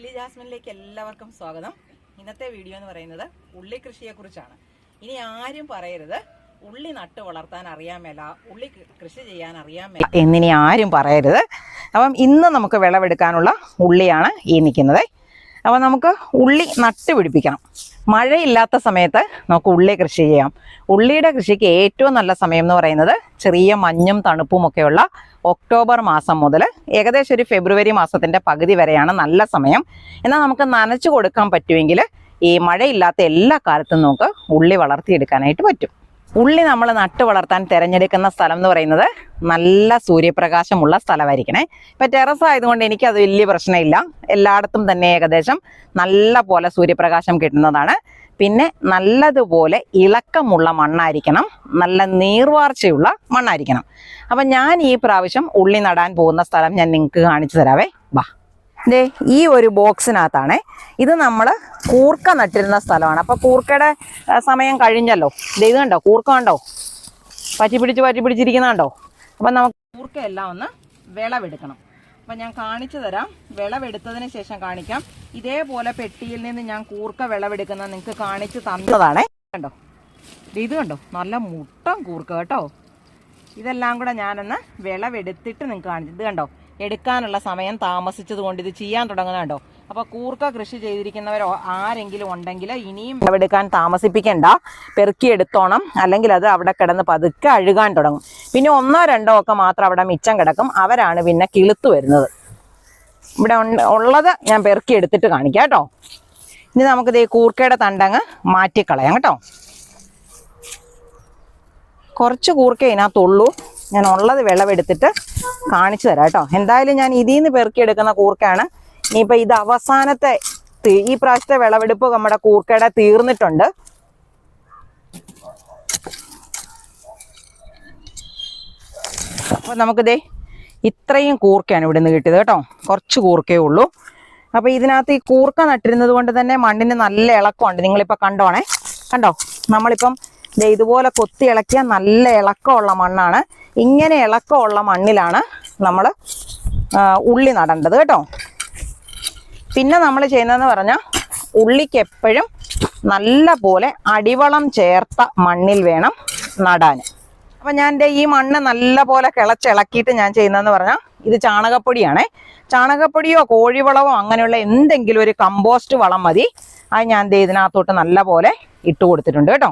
ഉള്ളി ജാസ്മിനിലേക്ക് എല്ലാവർക്കും സ്വാഗതം. ഇന്നത്തെ വീഡിയോ എന്ന് പറയുന്നത് ഉള്ളി കൃഷിയെക്കുറിച്ചാണ്. ഇനി ആരും പറയരുത് ഉള്ളി നട്ട് വളർത്താൻ അറിയാൻ മേല, ഉള്ളി കൃഷി ചെയ്യാൻ അറിയാൻ മേല എന്നിനി ആരും പറയരുത്. അപ്പം ഇന്ന് നമുക്ക് വിളവെടുക്കാനുള്ള ഉള്ളിയാണ് ഈ നിൽക്കുന്നത്. അപ്പം നമുക്ക് ഉള്ളി നട്ട് പിടിപ്പിക്കണം. മഴയില്ലാത്ത സമയത്ത് നമുക്ക് ഉള്ളി കൃഷി ചെയ്യാം. ഉള്ളിയുടെ കൃഷിക്ക് ഏറ്റവും നല്ല സമയം എന്ന് പറയുന്നത് ചെറിയ മഞ്ഞും തണുപ്പും ഒക്കെയുള്ള ഒക്ടോബർ മാസം മുതൽ ഏകദേശം ഒരു ഫെബ്രുവരി മാസത്തിൻ്റെ പകുതി വരെയാണ് നല്ല സമയം. എന്നാൽ നമുക്ക് നനച്ചു കൊടുക്കാൻ പറ്റുമെങ്കിൽ ഈ മഴയില്ലാത്ത എല്ലാ കാലത്തും നമുക്ക് ഉള്ളി വളർത്തിയെടുക്കാനായിട്ട് പറ്റും. ഉള്ളി നമ്മൾ നട്ട് വളർത്താൻ തിരഞ്ഞെടുക്കുന്ന സ്ഥലം എന്ന് പറയുന്നത് നല്ല സൂര്യപ്രകാശമുള്ള സ്ഥലമായിരിക്കണേ. ഇപ്പം ടെറസ് ആയതുകൊണ്ട് എനിക്കത് വലിയ പ്രശ്നമില്ല. എല്ലായിടത്തും തന്നെ ഏകദേശം നല്ല പോലെ സൂര്യപ്രകാശം കിട്ടുന്നതാണ്. പിന്നെ നല്ലതുപോലെ ഇളക്കമുള്ള മണ്ണായിരിക്കണം, നല്ല നീർവാർച്ചയുള്ള മണ്ണായിരിക്കണം. അപ്പം ഞാൻ ഈ പ്രാവശ്യം ഉള്ളി നടാൻ പോകുന്ന സ്ഥലം ഞാൻ നിങ്ങൾക്ക് കാണിച്ചു തരാവേ. വാ, ദേ ഈ ഒരു ബോക്സിനകത്താണ്. ഇത് നമ്മൾ കൂർക്ക നട്ടിരുന്ന സ്ഥലമാണ്. അപ്പോൾ കൂർക്കയുടെ സമയം കഴിഞ്ഞല്ലോ. ഇത് കണ്ടോ, കൂർക്ക കണ്ടോ, പറ്റി പിടിച്ചിരിക്കുന്നുണ്ടോ. അപ്പം നമുക്ക് കൂർക്കയെല്ലാം ഒന്ന് വിളവെടുക്കണം. അപ്പം ഞാൻ കാണിച്ചു തരാം. വിളവെടുത്തതിന് ശേഷം കാണിക്കാം. ഇതേപോലെ പെട്ടിയിൽ നിന്ന് ഞാൻ കൂർക്ക വിളവെടുക്കുന്നത് നിങ്ങൾക്ക് കാണിച്ച് തന്നതാണേ. കണ്ടോ, ഇത് കണ്ടോ, നല്ല മുട്ടൻ കൂർക്ക കേട്ടോ. ഇതെല്ലാം കൂടെ ഞാനൊന്ന് വിളവെടുത്തിട്ട് നിങ്ങൾക്ക് കാണിച്ചു. ഇത് കണ്ടോ, എടുക്കാനുള്ള സമയം താമസിച്ചത് കൊണ്ട് ഇത് ചെയ്യാൻ തുടങ്ങുന്നുണ്ടോ. അപ്പോൾ കൂർക്ക കൃഷി ചെയ്തിരിക്കുന്നവർ ആരെങ്കിലും ഉണ്ടെങ്കിൽ ഇനിയും വിളവെടുക്കാൻ താമസിപ്പിക്കണ്ട, പെറുക്കിയെടുത്തോണം. അല്ലെങ്കിൽ അത് അവിടെ കിടന്ന് പതുക്കെ അഴുകാൻ തുടങ്ങും. പിന്നെ ഒന്നോ രണ്ടോ ഒക്കെ മാത്രം അവിടെ മിച്ചം കിടക്കും. അവരാണ് പിന്നെ കിളുത്ത് വരുന്നത്. ഇവിടെ ഉള്ളത് ഞാൻ പെറുക്കിയെടുത്തിട്ട് കാണിക്കാം കേട്ടോ. ഇനി നമുക്കിത് ഈ കൂർക്കയുടെ തണ്ടങ്ങ് മാറ്റിക്കളയാം കേട്ടോ. കുറച്ച് കൂർക്ക ഇതിനകത്തുള്ളൂ. ഞാൻ ഉള്ളത് വിളവെടുത്തിട്ട് കാണിച്ചു തരാം കേട്ടോ. എന്തായാലും ഞാൻ ഇതിൽ നിന്ന് പെറുക്കിയെടുക്കുന്ന കൂർക്കയാണ്. ഇനിയിപ്പോൾ ഇത് അവസാനത്തെ ഈ പ്രാവശ്യത്തെ വിളവെടുപ്പ് നമ്മുടെ കൂർക്കയുടെ തീർന്നിട്ടുണ്ട്. അപ്പോൾ നമുക്കിതേ ഇത്രയും കൂർക്കയാണ് ഇവിടെ നിന്ന് കിട്ടിയത് കേട്ടോ. കുറച്ച് കൂർക്കയേ ഉള്ളൂ. അപ്പോൾ ഇതിനകത്ത് ഈ കൂർക്ക നട്ടിരുന്നത് കൊണ്ട് തന്നെ മണ്ണിന് നല്ല ഇളക്കമുണ്ട്. നിങ്ങളിപ്പോൾ കണ്ടോണേ, കണ്ടോ, നമ്മളിപ്പം ഇതുപോലെ കൊത്തി ഇളക്കിയ നല്ല ഇളക്കമുള്ള മണ്ണാണ്. ഇങ്ങനെ ഇളക്കമുള്ള മണ്ണിലാണ് നമ്മൾ ഉള്ളി നടേണ്ടത് കേട്ടോ. പിന്നെ നമ്മൾ ചെയ്യുന്നതെന്ന് പറഞ്ഞാൽ ഉള്ളിക്ക് എപ്പോഴും നല്ല പോലെ അടിവളം ചേർത്ത മണ്ണിൽ വേണം നടാൻ. അപ്പം ഞാൻ എൻ്റെ ഈ മണ്ണ് നല്ല പോലെ കിളച്ചിളക്കിയിട്ട് ഞാൻ ചെയ്യുന്നതെന്ന് പറഞ്ഞാൽ ഇത് ചാണകപ്പൊടിയാണേ. ചാണകപ്പൊടിയോ കോഴിവളമോ അങ്ങനെയുള്ള എന്തെങ്കിലും ഒരു കമ്പോസ്റ്റ് വളം മതി. അത് ഞാൻ ഇതിനകത്തോട്ട് നല്ല പോലെ ഇട്ട് കൊടുത്തിട്ടുണ്ട് കേട്ടോ.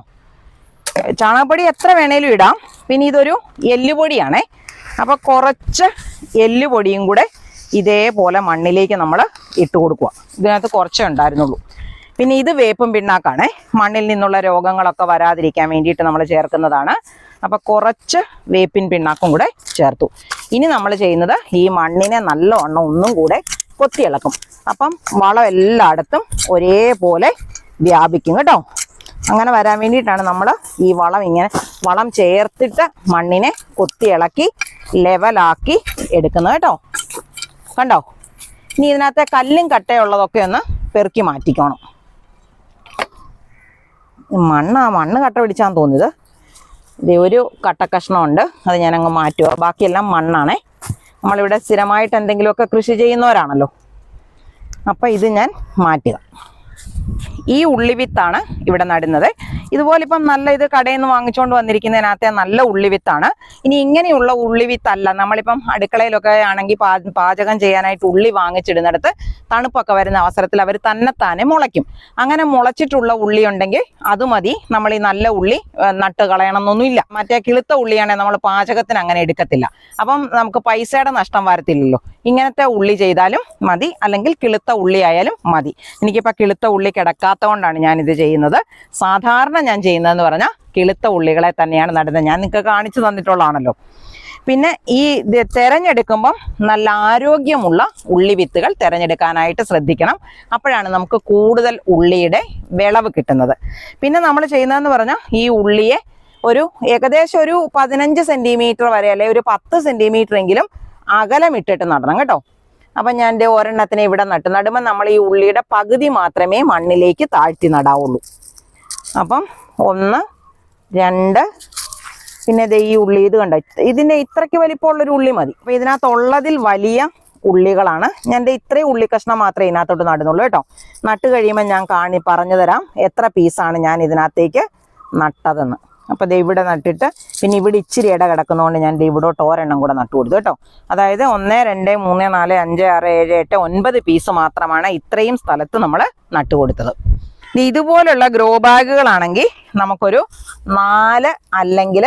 ചാണകപ്പൊടി എത്ര വേണേലും ഇടാം. പിന്നെ ഇതൊരു എല്ലുപൊടിയാണേ. അപ്പോൾ കുറച്ച് എല്ലുപൊടിയും കൂടെ ഇതേപോലെ മണ്ണിലേക്ക് നമ്മൾ ഇട്ട് കൊടുക്കുക. ഇതിനകത്ത് കുറച്ചേ ഉണ്ടായിരുന്നുള്ളൂ. പിന്നെ ഇത് വേപ്പും പിണ്ണാക്കാണേ. മണ്ണിൽ നിന്നുള്ള രോഗങ്ങളൊക്കെ വരാതിരിക്കാൻ വേണ്ടിയിട്ട് നമ്മൾ ചേർക്കുന്നതാണ്. അപ്പോൾ കുറച്ച് വേപ്പിൻ പിണ്ണാക്കും കൂടെ ചേർത്തു. ഇനി നമ്മൾ ചെയ്യുന്നത് ഈ മണ്ണിനെ നല്ലവണ്ണം ഒന്നും കൂടെ കൊത്തിയിളക്കും. അപ്പം വളം എല്ലായിടത്തും ഒരേപോലെ വ്യാപിക്കും കേട്ടോ. അങ്ങനെ വരാൻ വേണ്ടിയിട്ടാണ് നമ്മൾ ഈ വളം ചേർത്തിട്ട് മണ്ണിനെ കൊത്തിയിളക്കി ലെവലാക്കി എടുക്കുന്നത് കേട്ടോ. കണ്ടോ, ഇനി ഇതിനകത്തെ കല്ലും കട്ടയുള്ളതൊക്കെ ഒന്ന് പെറുക്കി മാറ്റിക്കോണം. മണ്ണ് കട്ട പിടിച്ചാന്ന് തോന്നിയത്. ഇത് ഒരു കട്ടക്കഷ്ണമുണ്ട്, അത് ഞാനങ്ങ് മാറ്റുക. ബാക്കിയെല്ലാം മണ്ണാണേ. നമ്മളിവിടെ സ്ഥിരമായിട്ട് എന്തെങ്കിലുമൊക്കെ കൃഷി ചെയ്യുന്നവരാണല്ലോ. അപ്പം ഇത് ഞാൻ മാറ്റുക. ഈ ഉള്ളിവിത്താണ് ഇവിടെ നടുന്നത്. ഇതുപോലെ ഇപ്പം നല്ല ഇത് കടയിൽ നിന്ന് വാങ്ങിച്ചുകൊണ്ട് വന്നിരിക്കുന്നതിനകത്തെ നല്ല ഉള്ളിവിത്താണ്. ഇനി ഇങ്ങനെയുള്ള ഉള്ളിവിത്തല്ല. നമ്മളിപ്പം അടുക്കളയിലൊക്കെ ആണെങ്കിൽ പാചകം ചെയ്യാനായിട്ട് ഉള്ളി വാങ്ങിച്ചിടുന്നിടത്ത് തണുപ്പൊക്കെ വരുന്ന അവസരത്തിൽ അവർ തന്നെത്താനെ മുളയ്ക്കും. അങ്ങനെ മുളച്ചിട്ടുള്ള ഉള്ളി ഉണ്ടെങ്കിൽ അത് മതി. നമ്മൾ ഈ നല്ല ഉള്ളി നട്ട് കളയണമെന്നൊന്നുമില്ല. മറ്റേ കിളുത്ത ഉള്ളിയാണെങ്കിൽ നമ്മൾ പാചകത്തിന് അങ്ങനെ എടുക്കത്തില്ല. അപ്പം നമുക്ക് പൈസയുടെ നഷ്ടം വരത്തില്ലല്ലോ. ഇങ്ങനത്തെ ഉള്ളി ചെയ്താലും മതി, അല്ലെങ്കിൽ കിളുത്ത ഉള്ളി ആയാലും മതി. എനിക്കിപ്പോൾ കിളുത്ത ഉള്ളി കിടക്കാത്ത കൊണ്ടാണ് ഞാനിത് ചെയ്യുന്നത്. സാധാരണ ഞാൻ ചെയ്യുന്നതെന്ന് പറഞ്ഞാൽ കിളുത്ത ഉള്ളികളെ തന്നെയാണ് നടുന്നത്. ഞാൻ നിങ്ങൾക്ക് കാണിച്ചു തന്നിട്ടുള്ളതാണല്ലോ. പിന്നെ ഈ തിരഞ്ഞെടുക്കുമ്പം നല്ല ആരോഗ്യമുള്ള ഉള്ളി വിത്തുകൾ തിരഞ്ഞെടുക്കാനായിട്ട് ശ്രദ്ധിക്കണം. അപ്പോഴാണ് നമുക്ക് കൂടുതൽ ഉള്ളിയുടെ വിളവ് കിട്ടുന്നത്. പിന്നെ നമ്മൾ ചെയ്യുന്നതെന്ന് പറഞ്ഞാൽ ഈ ഉള്ളിയെ ഏകദേശം ഒരു 15 സെൻറ്റിമീറ്റർ വരെ, അല്ലെങ്കിൽ ഒരു 10 സെൻറ്റിമീറ്റർ എങ്കിലും അകലമിട്ടിട്ട് നടണം കേട്ടോ. അപ്പം ഞാൻ എൻ്റെ ഒരെണ്ണത്തിനെ ഇവിടെ നടുമ്പോൾ നമ്മൾ ഈ ഉള്ളിയുടെ പകുതി മാത്രമേ മണ്ണിലേക്ക് താഴ്ത്തി നടാവുള്ളൂ. അപ്പം 1, 2, പിന്നെ ഈ ഉള്ളി ഇത് കണ്ടോ, ഇതിൻ്റെ ഇത്രയ്ക്ക് വലിപ്പമുള്ളൊരു ഉള്ളി മതി. അപ്പം ഇതിനകത്തുള്ളതിൽ വലിയ ഉള്ളികളാണ്. ഞാൻ ഇത്രയും ഉള്ളി കഷ്ണം മാത്രമേ ഇതിനകത്തോട്ട് നടുന്നുള്ളൂ കേട്ടോ. നട്ട് കഴിയുമ്പോൾ ഞാൻ പറഞ്ഞു തരാം എത്ര പീസാണ് ഞാൻ ഇതിനകത്തേക്ക് നട്ടതെന്ന്. അപ്പോൾ ദേ ഇവിടെ നട്ടിട്ട് പിന്നെ ഇവിടെ ഇച്ചിരി ഇട കിടക്കുന്നതുകൊണ്ട് ഞാൻ ഇവിടോട്ട് ഒരെണ്ണം കൂടെ നട്ടു കൊടുത്തു കേട്ടോ. അതായത് 1, 2, 3, 4, 5, 6, 7, 8, 9 പീസ് മാത്രമാണ് ഇത്രയും സ്ഥലത്ത് നമ്മൾ നട്ടുകൊടുത്തത്. ഇതുപോലുള്ള ഗ്രോ ബാഗുകളാണെങ്കിൽ നമുക്കൊരു 4 അല്ലെങ്കിൽ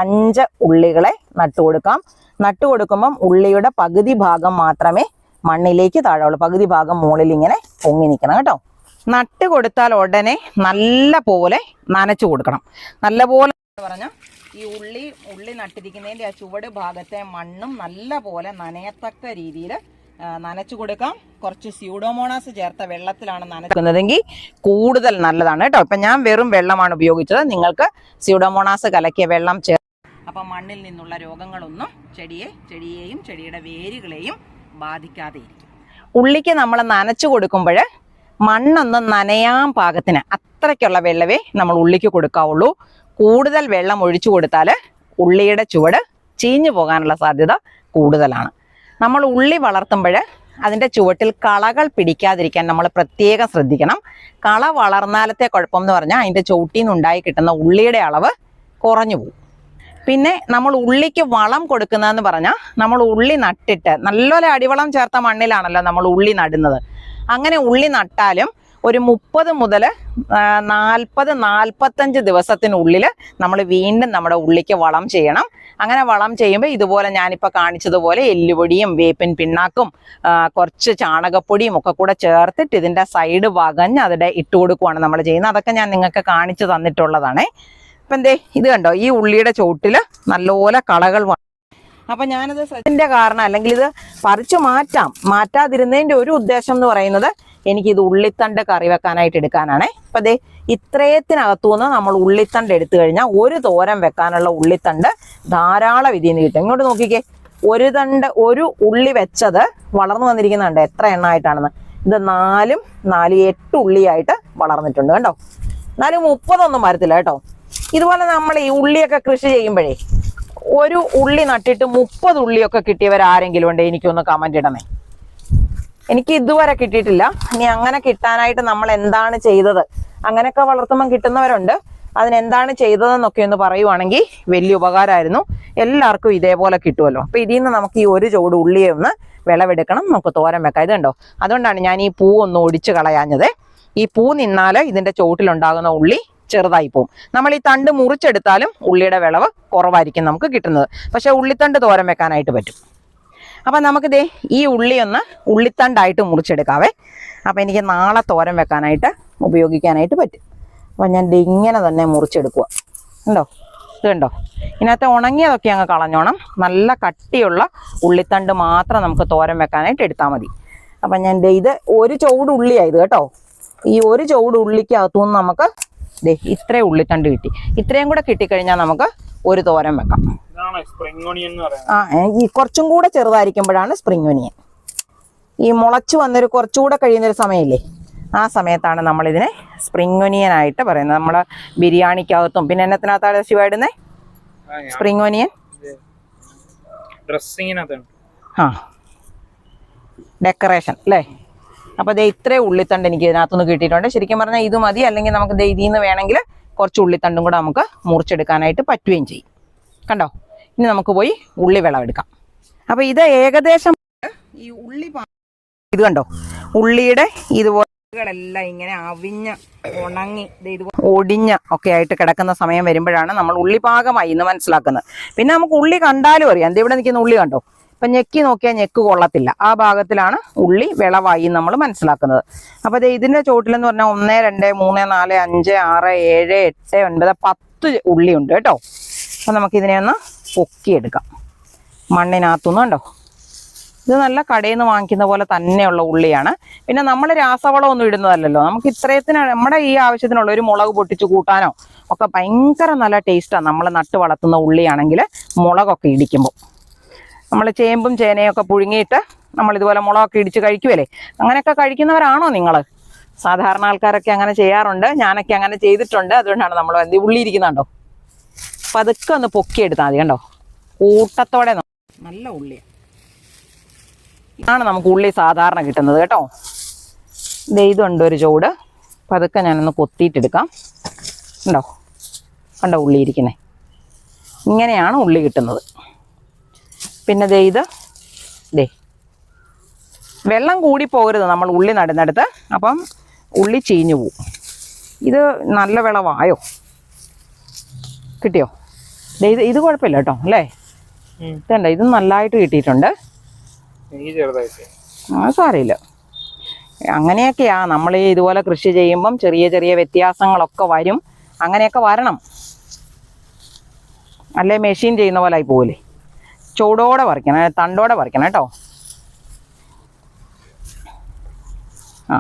5 ഉള്ളികളെ നട്ടുകൊടുക്കാം. നട്ടുകൊടുക്കുമ്പം ഉള്ളിയുടെ പകുതി ഭാഗം മാത്രമേ മണ്ണിലേക്ക് താഴെയുള്ളൂ, പകുതി ഭാഗം മുകളിൽ ഇങ്ങനെ പൊങ്ങി നിൽക്കണം കേട്ടോ. നട്ട് കൊടുത്താൽ ഉടനെ നല്ല പോലെ നനച്ചു കൊടുക്കണം. നല്ലപോലെ പറഞ്ഞാൽ ഈ ഉള്ളി നട്ടിരിക്കുന്നതിൻ്റെ ആ ചുവട് ഭാഗത്തെ മണ്ണും നല്ല പോലെ നനയത്തക്ക രീതിയിൽ നനച്ചു കൊടുക്കാം. കുറച്ച് സ്യൂഡോമോണാസ് ചേർത്ത വെള്ളത്തിലാണ് നനയ്ക്കുന്നതെങ്കിൽ കൂടുതൽ നല്ലതാണ് കേട്ടോ. ഇപ്പം ഞാൻ വെറും വെള്ളമാണ് ഉപയോഗിച്ചത്. നിങ്ങൾക്ക് സ്യൂഡോമോണാസ് കലക്കിയ വെള്ളം അപ്പം മണ്ണിൽ നിന്നുള്ള രോഗങ്ങളൊന്നും ചെടിയെയും ചെടിയുടെ വേരുകളെയും ബാധിക്കാതെ ഇരിക്കും. ഉള്ളിക്ക് നമ്മൾ നനച്ചു കൊടുക്കുമ്പോൾ മണ്ണൊന്ന് നനയാൻ പാകത്തിന് അത്രയ്ക്കുള്ള വെള്ളമേ നമ്മൾ ഉള്ളിക്ക് കൊടുക്കാവുള്ളൂ. കൂടുതൽ വെള്ളം ഒഴിച്ചു കൊടുത്താൽ ഉള്ളിയുടെ ചുവട് ചീഞ്ഞു പോകാനുള്ള സാധ്യത കൂടുതലാണ്. നമ്മൾ ഉള്ളി വളർത്തുമ്പോൾ അതിൻ്റെ ചുവട്ടിൽ കളകൾ പിടിക്കാതിരിക്കാൻ നമ്മൾ പ്രത്യേകം ശ്രദ്ധിക്കണം. കള വളർന്നാലത്തെ കുഴപ്പം എന്ന് പറഞ്ഞാൽ അതിൻ്റെ ചുവട്ടിൽ നിന്നുണ്ടായി കിട്ടുന്ന ഉള്ളിയുടെ അളവ് കുറഞ്ഞു പോകും. പിന്നെ നമ്മൾ ഉള്ളിക്ക് വളം കൊടുക്കുന്നതെന്ന് പറഞ്ഞാൽ നമ്മൾ ഉള്ളി നട്ടിട്ട് നല്ലപോലെ അടിവളം ചേർത്ത മണ്ണിലാണല്ലോ നമ്മൾ ഉള്ളി നടുന്നത്. അങ്ങനെ ഉള്ളി നട്ടാലും ഒരു 30 മുതൽ 40-45 ദിവസത്തിനുള്ളിൽ നമ്മൾ വീണ്ടും നമ്മുടെ ഉള്ളിക്ക് വളം ചെയ്യണം. അങ്ങനെ വളം ചെയ്യുമ്പോൾ ഇതുപോലെ ഞാനിപ്പോൾ കാണിച്ചതുപോലെ എല്ലുപൊടിയും വേപ്പിൻ പിണ്ണാക്കും കുറച്ച് ചാണകപ്പൊടിയും ഒക്കെ കൂടെ ചേർത്തിട്ട് ഇതിൻ്റെ സൈഡ് വകഞ്ഞ് അതിടെ ഇട്ട് കൊടുക്കുകയാണ് നമ്മൾ ചെയ്യുന്നത്. അതൊക്കെ ഞാൻ നിങ്ങൾക്ക് കാണിച്ചു തന്നിട്ടുള്ളതാണേ. അപ്പം എന്തേ ഇത് കണ്ടോ, ഈ ഉള്ളിയുടെ ചോട്ടിൽ നല്ലപോലെ കളകൾ. അപ്പം ഞാനത് ശ്രദ്ധൻ്റെ കാരണം അല്ലെങ്കിൽ ഇത് പറിച്ചു മാറ്റാതിരുന്നതിൻ്റെ ഒരു ഉദ്ദേശം എന്ന് പറയുന്നത് എനിക്കിത് ഉള്ളിത്തണ്ട് കറി വെക്കാനായിട്ട് എടുക്കാനാണേ. അപ്പം അതേ ഇത്രയത്തിനകത്തുനിന്ന് നമ്മൾ ഉള്ളിത്തണ്ട് എടുത്തു കഴിഞ്ഞാൽ ഒരു തോരൻ വെക്കാനുള്ള ഉള്ളിത്തണ്ട് ധാരാളം ഇതിൽ നിന്ന് കിട്ടും. ഇങ്ങോട്ട് നോക്കിക്കേ, ഒരു ഉള്ളി വെച്ചത് വളർന്നു വന്നിരിക്കുന്നുണ്ട് എത്ര എണ്ണമായിട്ടാണെന്ന്. ഇത് 4 8 ഉള്ളിയായിട്ട് വളർന്നിട്ടുണ്ട് കേട്ടോ. എന്നാലും 30 വരത്തില്ല കേട്ടോ. ഇതുപോലെ നമ്മൾ ഈ ഉള്ളിയൊക്കെ കൃഷി ചെയ്യുമ്പോഴേ ഒരു ഉള്ളി നട്ടിട്ട് 30 ഉള്ളിയൊക്കെ കിട്ടിയവരാരെങ്കിലും ഉണ്ട് എനിക്കൊന്ന് കമന്റ് ഇടണേ. എനിക്ക് ഇതുവരെ കിട്ടിയിട്ടില്ല. ഇനി അങ്ങനെ കിട്ടാനായിട്ട് നമ്മൾ എന്താണ് ചെയ്തത്, അങ്ങനെയൊക്കെ വളർത്തുമ്പം കിട്ടുന്നവരുണ്ട്. അതിനെന്താണ് ചെയ്തതെന്നൊക്കെ ഒന്ന് പറയുവാണെങ്കിൽ വലിയ ഉപകാരമായിരുന്നു. എല്ലാവർക്കും ഇതേപോലെ കിട്ടുമല്ലോ. അപ്പം ഇതിൽ നിന്ന് നമുക്ക് ഈ ഒരു ചുവട് ഉള്ളിയെ ഒന്ന് വിളവെടുക്കണം, നമുക്ക് തോരൻ വെക്കാം. ഇത് കണ്ടോ, അതുകൊണ്ടാണ് ഞാൻ ഈ പൂ ഒന്ന് ഒടിച്ച് കളയാഞ്ഞത്. ഈ പൂ നിന്നാൽ ഇതിൻ്റെ ചുവട്ടിലുണ്ടാകുന്ന ഉള്ളി ചെറുതായി പോകും. നമ്മൾ ഈ തണ്ട് മുറിച്ചെടുത്താലും ഉള്ളിയുടെ വിളവ് കുറവായിരിക്കും നമുക്ക് കിട്ടുന്നത്. പക്ഷെ ഉള്ളിത്തണ്ട് തോരൻ വെക്കാനായിട്ട് പറ്റും. അപ്പം നമുക്കിതേ ഈ ഉള്ളിത്തണ്ടായിട്ട് മുറിച്ചെടുക്കാവേ. അപ്പം എനിക്ക് നാളെ തോരൻ വെക്കാനായിട്ട് ഉപയോഗിക്കാനായിട്ട് പറ്റും. അപ്പം ഞാൻ ഇങ്ങനെ തന്നെ മുറിച്ചെടുക്കുക. ഉണ്ടോ, ഇത് കണ്ടോ, ഇതിനകത്ത് ഉണങ്ങിയതൊക്കെ അങ്ങ് കളഞ്ഞോണം. നല്ല കട്ടിയുള്ള ഉള്ളിത്തണ്ട് മാത്രം നമുക്ക് തോരൻ വെക്കാനായിട്ട് എടുത്താൽ മതി. അപ്പം ഞാൻ ഇത് ഒരു ചുവട് ഉള്ളിയായത് കേട്ടോ. ഈ ഒരു ചുവട് ഉള്ളിക്കകത്തുനിന്ന് നമുക്ക് ഇത്രയും ഉള്ളിത്തണ്ട് കിട്ടി. ഇത്രയും കൂടെ കിട്ടിക്കഴിഞ്ഞാൽ നമുക്ക് ഒരു തോരൻ വെക്കാം. ഈ കുറച്ചും കൂടെ ചെറുതായിരിക്കുമ്പോഴാണ് സ്പ്രിംഗ് ഒനിയൻ. ഈ മുളച്ചു വന്നൊരു കുറച്ചുകൂടെ കഴിയുന്നൊരു സമയമില്ലേ, ആ സമയത്താണ് നമ്മളിതിനെ സ്പ്രിംഗ് ഒനിയൻ ആയിട്ട് പറയുന്നത്. നമ്മൾ ബിരിയാണിക്കകത്തും പിന്നെ എന്നത്തിനകത്താണ് ശിവ ഇടുന്നത് സ്പ്രിംഗ് ഒനിയൻ? ഡെക്കറേഷൻ അല്ലേ. അപ്പോൾ ദേ ഇത്രയും ഉള്ളിത്തണ്ട് എനിക്ക് ഇതിനകത്തുനിന്ന് കിട്ടിയിട്ടുണ്ട്. ശരിക്കും പറഞ്ഞാൽ ഇത് മതി. അല്ലെങ്കിൽ നമുക്ക് ഇതിൽ നിന്ന് വേണമെങ്കിൽ കുറച്ച് ഉള്ളിത്തണ്ടും കൂടെ നമുക്ക് മുറിച്ചെടുക്കാനായിട്ട് പറ്റുകയും ചെയ്യും. കണ്ടോ, ഇനി നമുക്ക് പോയി ഉള്ളി വിളവെടുക്കാം. അപ്പോൾ ഇത് ഏകദേശം ഈ ഉള്ളി ഇത് കണ്ടോ, ഉള്ളിയുടെ ഇതുപോലെല്ലാം ഇങ്ങനെ അവിഞ്ഞ് ഉണങ്ങി ഇതുപോലെ ഒടിഞ്ഞ ഒക്കെ ആയിട്ട് കിടക്കുന്ന സമയം വരുമ്പോഴാണ് നമ്മൾ ഉള്ളി പാകമായി എന്ന് മനസ്സിലാക്കുന്നത്. പിന്നെ നമുക്ക് ഉള്ളി കണ്ടാലും അറിയാം. എന്താ ഇവിടെ നിൽക്കുന്ന ഉള്ളി കണ്ടോ, ഇപ്പം ഞെക്കി നോക്കിയാൽ ഞെക്ക് കൊള്ളത്തില്ല. ആ ഭാഗത്തിലാണ് ഉള്ളി വിളവായി നമ്മൾ മനസ്സിലാക്കുന്നത്. അപ്പോൾ അത് ഇതിൻ്റെ ചോട്ടിലെന്ന് പറഞ്ഞാൽ 1, 2, 3, 4, 5, 6, 7, 8, 9, 10 ഉള്ളി ഉണ്ട് കേട്ടോ. അപ്പം നമുക്കിതിനെ ഒന്ന് പൊക്കിയെടുക്കാം മണ്ണിനകത്തുനിന്ന്. കണ്ടോ, ഇത് നല്ല കടയിൽ നിന്ന് വാങ്ങിക്കുന്ന പോലെ തന്നെയുള്ള ഉള്ളിയാണ്. പിന്നെ നമ്മൾ രാസവളമൊന്നും ഇടുന്നതല്ലല്ലോ. നമുക്ക് ഇത്രയത്തിന് നമ്മുടെ ഈ ആവശ്യത്തിനുള്ള ഒരു മുളക് പൊട്ടിച്ച് കൂട്ടാനോ ഒക്കെ ഭയങ്കര നല്ല ടേസ്റ്റാണ്. നമ്മൾ നട്ട് വളർത്തുന്ന ഉള്ളിയാണെങ്കിൽ മുളകൊക്കെ ഇടിക്കുമ്പോൾ നമ്മൾ ചേമ്പും ചേനയൊക്കെ പുഴുങ്ങിയിട്ട് നമ്മളിതുപോലെ മുളകൊക്കെ ഇടിച്ച് കഴിക്കുമല്ലേ. അങ്ങനെയൊക്കെ കഴിക്കുന്നവരാണോ നിങ്ങൾ? സാധാരണ ആൾക്കാരൊക്കെ അങ്ങനെ ചെയ്യാറുണ്ട്. ഞാനൊക്കെ അങ്ങനെ ചെയ്തിട്ടുണ്ട്. അതുകൊണ്ടാണ് നമ്മൾ ഉള്ളി ഇരിക്കുന്നുണ്ടോ. അപ്പം അതൊക്കെ ഒന്ന് പൊക്കിയെടുത്താൽ മതി. കണ്ടോ, കൂട്ടത്തോടെ നല്ല ഉള്ളിയാണ്. ഇതാണ് നമുക്ക് ഉള്ളി സാധാരണ കിട്ടുന്നത് കേട്ടോ. ഇതുണ്ട് ഒരു ചൂട്. അപ്പം അതൊക്കെ ഞാനൊന്ന് കൊത്തിയിട്ടെടുക്കാം. ഉണ്ടോ, കണ്ടോ ഉള്ളി ഇരിക്കുന്നത്? ഇങ്ങനെയാണ് ഉള്ളി കിട്ടുന്നത്. പിന്നെ ദേ വെള്ളം കൂടി പോകരുത് നമ്മൾ ഉള്ളി നടുന്നിടത്ത്, അപ്പം ഉള്ളി ചീഞ്ഞു പോവും. ഇത് നല്ല വിളവായോ? കിട്ടിയോ? ഇത് കുഴപ്പമില്ല കേട്ടോ അല്ലേ? ഇതുണ്ട്, ഇത് നല്ലതായിട്ട് കിട്ടിയിട്ടുണ്ട്. സാരമില്ല. അങ്ങനെയൊക്കെയാ നമ്മൾ ഇതുപോലെ കൃഷി ചെയ്യുമ്പം ചെറിയ ചെറിയ വ്യത്യാസങ്ങളൊക്കെ വരും. അങ്ങനെയൊക്കെ വരണം, അല്ലേ മെഷീൻ ചെയ്യുന്ന പോലെ ആയി പോകില്ലേ. ചൂടോടെ പറിക്കണം, തണ്ടോടെ പറിക്കണം കേട്ടോ. ആ,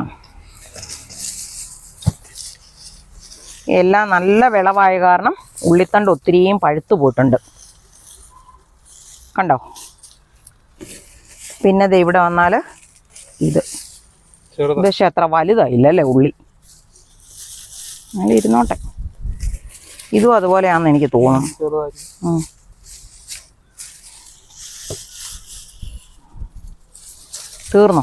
എല്ലാം നല്ല വിളവായ കാരണം ഉള്ളിത്തണ്ട് ഒത്തിരിയും പഴുത്തു പോയിട്ടുണ്ട്, കണ്ടോ. പിന്നെ ഇവിടെ വന്നാൽ ഇത് പക്ഷെ അത്ര വലുതായില്ലല്ലേ ഉള്ളി. അങ്ങനെ ഇരുന്നോട്ടെ. ഇതും അതുപോലെയാണെന്ന് എനിക്ക് തോന്നുന്നു. തീർന്നോ?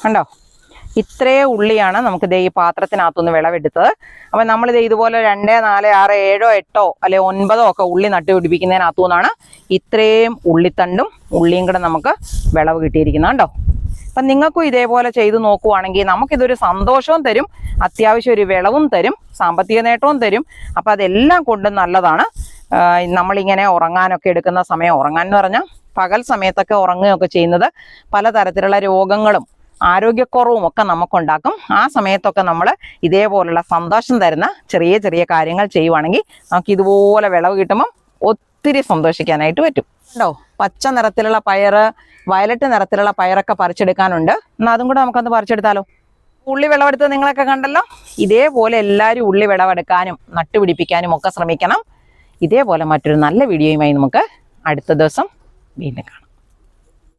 കണ്ടോ, ഇത്രേ ഉള്ളിയാണ് നമുക്ക് ഈ പാത്രത്തിനകത്തുനിന്ന് വിളവെടുത്തത്. അപ്പം നമ്മളിത് ഇതുപോലെ 2, 4, 6, 7, 8 അല്ലെ 9 ഒക്കെ ഉള്ളി നട്ടുപിടിപ്പിക്കുന്നതിനകത്തു നിന്നാണ് ഇത്രയും ഉള്ളിത്തണ്ടും ഉള്ളിയും കൂടെ നമുക്ക് വിളവ് കിട്ടിയിരിക്കുന്നത് കണ്ടോ. അപ്പം നിങ്ങൾക്കും ഇതേപോലെ ചെയ്ത് നോക്കുവാണെങ്കിൽ നമുക്കിതൊരു സന്തോഷവും തരും, അത്യാവശ്യം ഒരു വിളവും തരും, സാമ്പത്തിക നേട്ടവും തരും. അപ്പം അതെല്ലാം കൊണ്ടും നല്ലതാണ്. നമ്മളിങ്ങനെ ഉറങ്ങാനൊക്കെ എടുക്കുന്ന സമയം, ഉറങ്ങാൻ എന്ന് പറഞ്ഞാൽ പകൽ സമയത്തൊക്കെ ഉറങ്ങുകയൊക്കെ ചെയ്യുന്നത് പലതരത്തിലുള്ള രോഗങ്ങളും ആരോഗ്യക്കുറവും ഒക്കെ നമുക്കുണ്ടാക്കും. ആ സമയത്തൊക്കെ നമ്മൾ ഇതേപോലുള്ള സന്തോഷം തരുന്ന ചെറിയ ചെറിയ കാര്യങ്ങൾ ചെയ്യുവാണെങ്കിൽ നമുക്ക് ഇതുപോലെ വിളവ് കിട്ടുമ്പം ഒത്തിരി സന്തോഷിക്കാനായിട്ട് പറ്റും. ഉണ്ടോ, പച്ച നിറത്തിലുള്ള പയറ്, വയലറ്റ് നിറത്തിലുള്ള പയറൊക്കെ പറിച്ചെടുക്കാനുണ്ട്. എന്നാൽ അതും കൂടെ നമുക്കൊന്ന് പറിച്ചെടുത്താലോ. ഉള്ളി വിളവെടുത്ത് നിങ്ങളൊക്കെ കണ്ടല്ലോ. ഇതേപോലെ എല്ലാവരും ഉള്ളി വിളവെടുക്കാനും നട്ടുപിടിപ്പിക്കാനും ഒക്കെ ശ്രമിക്കണം. ഇതേപോലെ മറ്റൊരു നല്ല വീഡിയോയുമായി നമുക്ക് അടുത്ത ദിവസം വീണ്ടും കാണാം.